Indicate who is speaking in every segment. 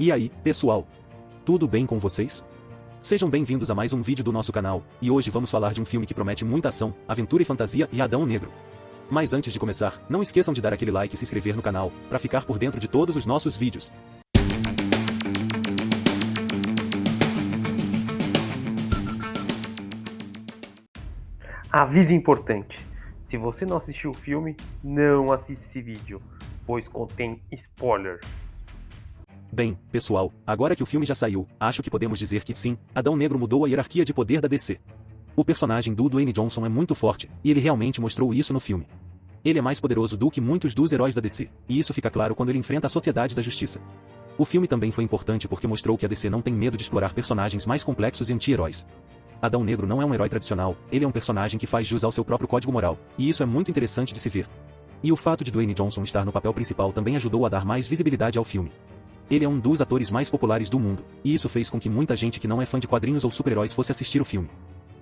Speaker 1: E aí, pessoal? Tudo bem com vocês? Sejam bem-vindos a mais um vídeo do nosso canal, e hoje vamos falar de um filme que promete muita ação, aventura e fantasia e Adão Negro. Mas antes de começar, não esqueçam de dar aquele like e se inscrever no canal, para ficar por dentro de todos os nossos vídeos.
Speaker 2: Aviso importante: se você não assistiu o filme, não assista esse vídeo, pois contém spoiler.
Speaker 1: Bem, pessoal, agora que o filme já saiu, acho que podemos dizer que sim, Adão Negro mudou a hierarquia de poder da DC. O personagem do Dwayne Johnson é muito forte, e ele realmente mostrou isso no filme. Ele é mais poderoso do que muitos dos heróis da DC, e isso fica claro quando ele enfrenta a Sociedade da Justiça. O filme também foi importante porque mostrou que a DC não tem medo de explorar personagens mais complexos e anti-heróis. Adão Negro não é um herói tradicional, ele é um personagem que faz jus ao seu próprio código moral, e isso é muito interessante de se ver. E o fato de Dwayne Johnson estar no papel principal também ajudou a dar mais visibilidade ao filme. Ele é um dos atores mais populares do mundo, e isso fez com que muita gente que não é fã de quadrinhos ou super-heróis fosse assistir o filme.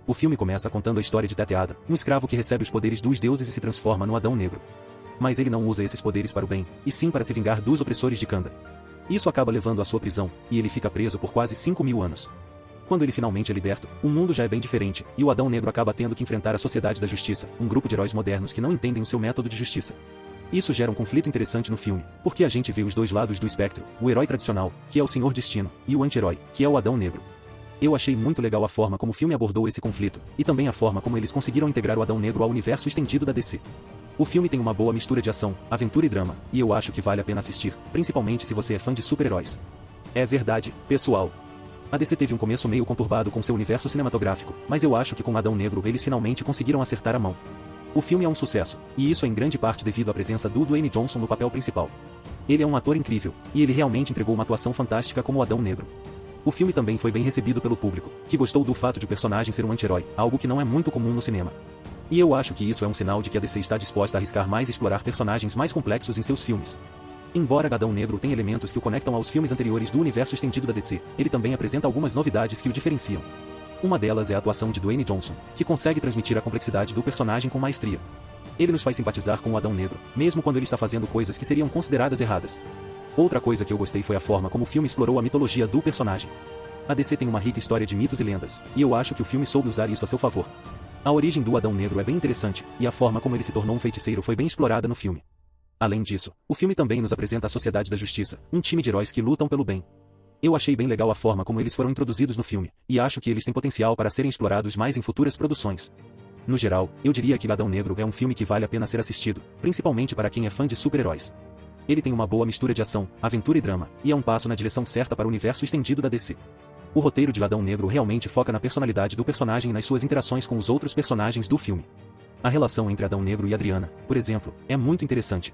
Speaker 1: O filme começa contando a história de Tet-Ada, um escravo que recebe os poderes dos deuses e se transforma no Adão Negro. Mas ele não usa esses poderes para o bem, e sim para se vingar dos opressores de Kanda. Isso acaba levando à sua prisão, e ele fica preso por quase 5.000 anos. Quando ele finalmente é liberto, o mundo já é bem diferente, e o Adão Negro acaba tendo que enfrentar a Sociedade da Justiça, um grupo de heróis modernos que não entendem o seu método de justiça. Isso gera um conflito interessante no filme, porque a gente vê os dois lados do espectro, o herói tradicional, que é o Senhor Destino, e o anti-herói, que é o Adão Negro. Eu achei muito legal a forma como o filme abordou esse conflito, e também a forma como eles conseguiram integrar o Adão Negro ao universo estendido da DC. O filme tem uma boa mistura de ação, aventura e drama, e eu acho que vale a pena assistir, principalmente se você é fã de super-heróis. É verdade, pessoal. A DC teve um começo meio conturbado com seu universo cinematográfico, mas eu acho que com Adão Negro eles finalmente conseguiram acertar a mão. O filme é um sucesso, e isso é em grande parte devido à presença do Dwayne Johnson no papel principal. Ele é um ator incrível, e ele realmente entregou uma atuação fantástica como o Adão Negro. O filme também foi bem recebido pelo público, que gostou do fato de o personagem ser um anti-herói, algo que não é muito comum no cinema. E eu acho que isso é um sinal de que a DC está disposta a arriscar mais e explorar personagens mais complexos em seus filmes. Embora Adão Negro tenha elementos que o conectam aos filmes anteriores do universo estendido da DC, ele também apresenta algumas novidades que o diferenciam. Uma delas é a atuação de Dwayne Johnson, que consegue transmitir a complexidade do personagem com maestria. Ele nos faz simpatizar com o Adão Negro, mesmo quando ele está fazendo coisas que seriam consideradas erradas. Outra coisa que eu gostei foi a forma como o filme explorou a mitologia do personagem. A DC tem uma rica história de mitos e lendas, e eu acho que o filme soube usar isso a seu favor. A origem do Adão Negro é bem interessante, e a forma como ele se tornou um feiticeiro foi bem explorada no filme. Além disso, o filme também nos apresenta a Sociedade da Justiça, um time de heróis que lutam pelo bem. Eu achei bem legal a forma como eles foram introduzidos no filme, e acho que eles têm potencial para serem explorados mais em futuras produções. No geral, eu diria que Adão Negro é um filme que vale a pena ser assistido, principalmente para quem é fã de super-heróis. Ele tem uma boa mistura de ação, aventura e drama, e é um passo na direção certa para o universo estendido da DC. O roteiro de Adão Negro realmente foca na personalidade do personagem e nas suas interações com os outros personagens do filme. A relação entre Adão Negro e Adriana, por exemplo, é muito interessante.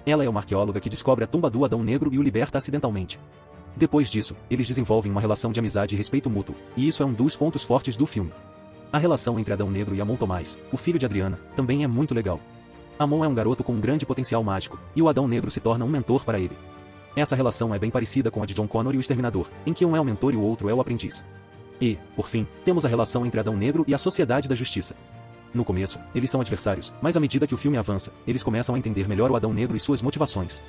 Speaker 1: Ela é uma arqueóloga que descobre a tumba do Adão Negro e o liberta acidentalmente. Depois disso, eles desenvolvem uma relação de amizade e respeito mútuo, e isso é um dos pontos fortes do filme. A relação entre Adão Negro e Amon Tomás, o filho de Adriana, também é muito legal. Amon é um garoto com um grande potencial mágico, e o Adão Negro se torna um mentor para ele. Essa relação é bem parecida com a de John Connor e o Exterminador, em que um é o mentor e o outro é o aprendiz. E, por fim, temos a relação entre Adão Negro e a Sociedade da Justiça. No começo, eles são adversários, mas à medida que o filme avança, eles começam a entender melhor o Adão Negro e suas motivações.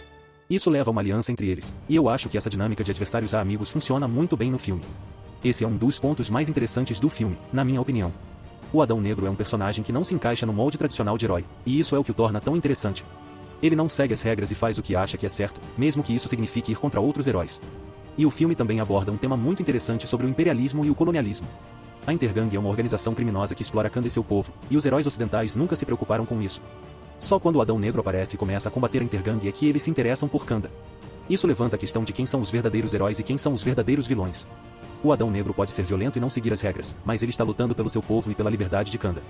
Speaker 1: Isso leva a uma aliança entre eles, e eu acho que essa dinâmica de adversários a amigos funciona muito bem no filme. Esse é um dos pontos mais interessantes do filme, na minha opinião. O Adão Negro é um personagem que não se encaixa no molde tradicional de herói, e isso é o que o torna tão interessante. Ele não segue as regras e faz o que acha que é certo, mesmo que isso signifique ir contra outros heróis. E o filme também aborda um tema muito interessante sobre o imperialismo e o colonialismo. A Intergang é uma organização criminosa que explora Kanda e seu povo, e os heróis ocidentais nunca se preocuparam com isso. Só quando o Adão Negro aparece e começa a combater a Intergang é que eles se interessam por Kanda. Isso levanta a questão de quem são os verdadeiros heróis e quem são os verdadeiros vilões. O Adão Negro pode ser violento e não seguir as regras, mas ele está lutando pelo seu povo e pela liberdade de Kanda.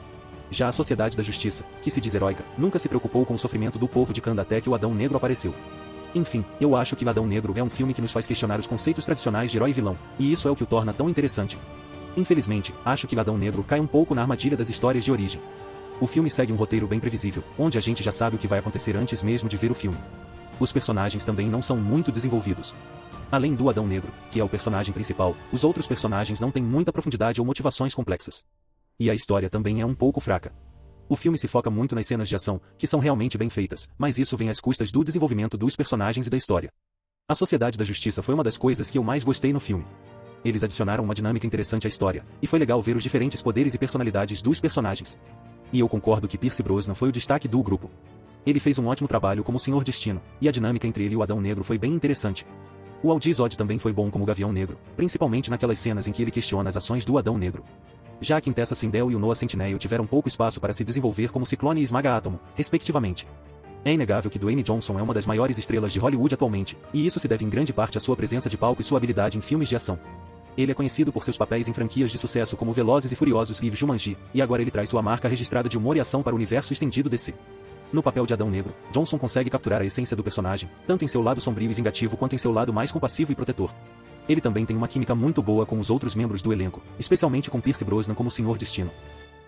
Speaker 1: Já a Sociedade da Justiça, que se diz heróica, nunca se preocupou com o sofrimento do povo de Kanda até que o Adão Negro apareceu. Enfim, eu acho que Adão Negro é um filme que nos faz questionar os conceitos tradicionais de herói e vilão, e isso é o que o torna tão interessante. Infelizmente, acho que Adão Negro cai um pouco na armadilha das histórias de origem. O filme segue um roteiro bem previsível, onde a gente já sabe o que vai acontecer antes mesmo de ver o filme. Os personagens também não são muito desenvolvidos. Além do Adão Negro, que é o personagem principal, os outros personagens não têm muita profundidade ou motivações complexas. E a história também é um pouco fraca. O filme se foca muito nas cenas de ação, que são realmente bem feitas, mas isso vem às custas do desenvolvimento dos personagens e da história. A Sociedade da Justiça foi uma das coisas que eu mais gostei no filme. Eles adicionaram uma dinâmica interessante à história, e foi legal ver os diferentes poderes e personalidades dos personagens. E eu concordo que Pierce Brosnan foi o destaque do grupo. Ele fez um ótimo trabalho como Senhor Destino, e a dinâmica entre ele e o Adão Negro foi bem interessante. O Aldi Zod também foi bom como Gavião Negro, principalmente naquelas cenas em que ele questiona as ações do Adão Negro. Já a Quintessa Swindell e o Noah Centineo tiveram pouco espaço para se desenvolver como Ciclone e Esmaga-Átomo, respectivamente. É inegável que Dwayne Johnson é uma das maiores estrelas de Hollywood atualmente, e isso se deve em grande parte à sua presença de palco e sua habilidade em filmes de ação. Ele é conhecido por seus papéis em franquias de sucesso como Velozes e Furiosos e Jumanji, e agora ele traz sua marca registrada de humor e ação para o universo estendido DC. No papel de Adão Negro, Johnson consegue capturar a essência do personagem, tanto em seu lado sombrio e vingativo quanto em seu lado mais compassivo e protetor. Ele também tem uma química muito boa com os outros membros do elenco, especialmente com Pierce Brosnan como Senhor Destino.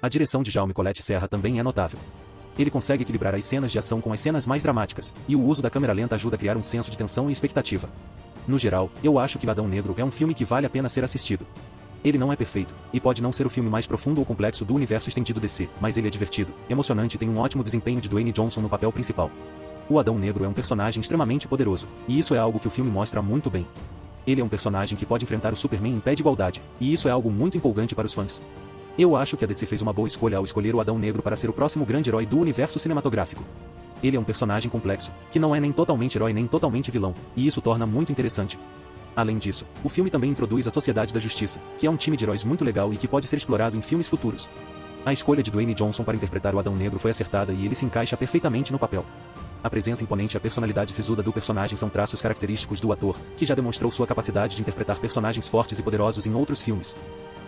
Speaker 1: A direção de Jaume Colette Serra também é notável. Ele consegue equilibrar as cenas de ação com as cenas mais dramáticas, e o uso da câmera lenta ajuda a criar um senso de tensão e expectativa. No geral, eu acho que Adão Negro é um filme que vale a pena ser assistido. Ele não é perfeito, e pode não ser o filme mais profundo ou complexo do universo estendido DC, mas ele é divertido, emocionante e tem um ótimo desempenho de Dwayne Johnson no papel principal. O Adão Negro é um personagem extremamente poderoso, e isso é algo que o filme mostra muito bem. Ele é um personagem que pode enfrentar o Superman em pé de igualdade, e isso é algo muito empolgante para os fãs. Eu acho que a DC fez uma boa escolha ao escolher o Adão Negro para ser o próximo grande herói do universo cinematográfico. Ele é um personagem complexo, que não é nem totalmente herói nem totalmente vilão, e isso torna muito interessante. Além disso, o filme também introduz a Sociedade da Justiça, que é um time de heróis muito legal e que pode ser explorado em filmes futuros. A escolha de Dwayne Johnson para interpretar o Adão Negro foi acertada e ele se encaixa perfeitamente no papel. A presença imponente e a personalidade sisuda do personagem são traços característicos do ator, que já demonstrou sua capacidade de interpretar personagens fortes e poderosos em outros filmes.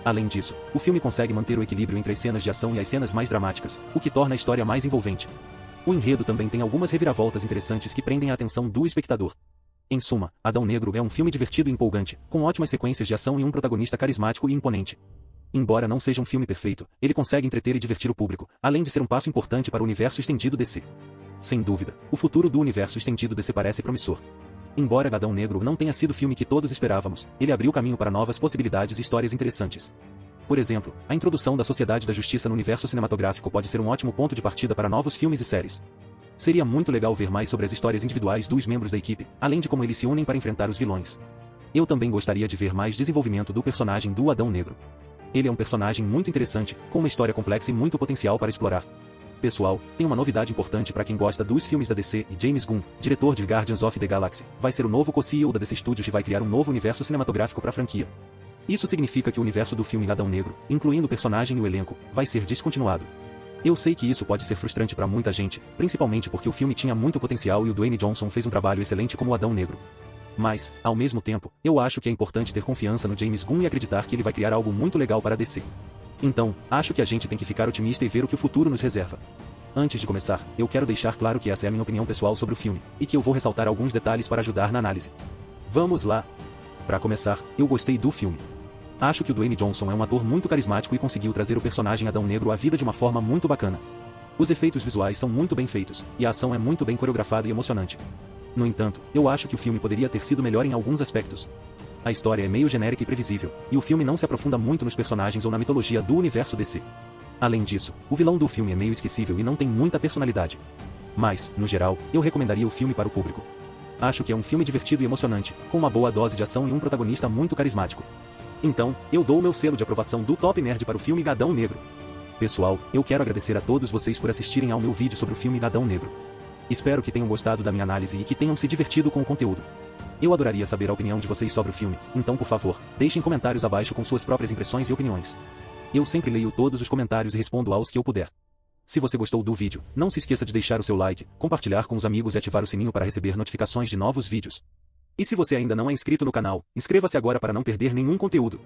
Speaker 1: Além disso, o filme consegue manter o equilíbrio entre as cenas de ação e as cenas mais dramáticas, o que torna a história mais envolvente. O enredo também tem algumas reviravoltas interessantes que prendem a atenção do espectador. Em suma, Adão Negro é um filme divertido e empolgante, com ótimas sequências de ação e um protagonista carismático e imponente. Embora não seja um filme perfeito, ele consegue entreter e divertir o público, além de ser um passo importante para o universo estendido DC. Sem dúvida, o futuro do universo estendido DC parece promissor. Embora Adão Negro não tenha sido o filme que todos esperávamos, ele abriu caminho para novas possibilidades e histórias interessantes. Por exemplo, a introdução da Sociedade da Justiça no universo cinematográfico pode ser um ótimo ponto de partida para novos filmes e séries. Seria muito legal ver mais sobre as histórias individuais dos membros da equipe, além de como eles se unem para enfrentar os vilões. Eu também gostaria de ver mais desenvolvimento do personagem do Adão Negro. Ele é um personagem muito interessante, com uma história complexa e muito potencial para explorar. Pessoal, tem uma novidade importante para quem gosta dos filmes da DC e James Gunn, diretor de Guardians of the Galaxy, vai ser o novo co-CEO da DC Studios e vai criar um novo universo cinematográfico para a franquia. Isso significa que o universo do filme Adão Negro, incluindo o personagem e o elenco, vai ser descontinuado. Eu sei que isso pode ser frustrante para muita gente, principalmente porque o filme tinha muito potencial e o Dwayne Johnson fez um trabalho excelente como o Adão Negro. Mas, ao mesmo tempo, eu acho que é importante ter confiança no James Gunn e acreditar que ele vai criar algo muito legal para a DC. Então, acho que a gente tem que ficar otimista e ver o que o futuro nos reserva. Antes de começar, eu quero deixar claro que essa é a minha opinião pessoal sobre o filme, e que eu vou ressaltar alguns detalhes para ajudar na análise. Vamos lá! Para começar, eu gostei do filme. Acho que o Dwayne Johnson é um ator muito carismático e conseguiu trazer o personagem Adão Negro à vida de uma forma muito bacana. Os efeitos visuais são muito bem feitos, e a ação é muito bem coreografada e emocionante. No entanto, eu acho que o filme poderia ter sido melhor em alguns aspectos. A história é meio genérica e previsível, e o filme não se aprofunda muito nos personagens ou na mitologia do universo DC. Além disso, o vilão do filme é meio esquecível e não tem muita personalidade. Mas, no geral, eu recomendaria o filme para o público. Acho que é um filme divertido e emocionante, com uma boa dose de ação e um protagonista muito carismático. Então, eu dou o meu selo de aprovação do Top Nerd para o filme Adão Negro. Pessoal, eu quero agradecer a todos vocês por assistirem ao meu vídeo sobre o filme Adão Negro. Espero que tenham gostado da minha análise e que tenham se divertido com o conteúdo. Eu adoraria saber a opinião de vocês sobre o filme, então por favor, deixem comentários abaixo com suas próprias impressões e opiniões. Eu sempre leio todos os comentários e respondo aos que eu puder. Se você gostou do vídeo, não se esqueça de deixar o seu like, compartilhar com os amigos e ativar o sininho para receber notificações de novos vídeos. E se você ainda não é inscrito no canal, inscreva-se agora para não perder nenhum conteúdo.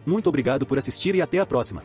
Speaker 1: Muito obrigado por assistir e até a próxima!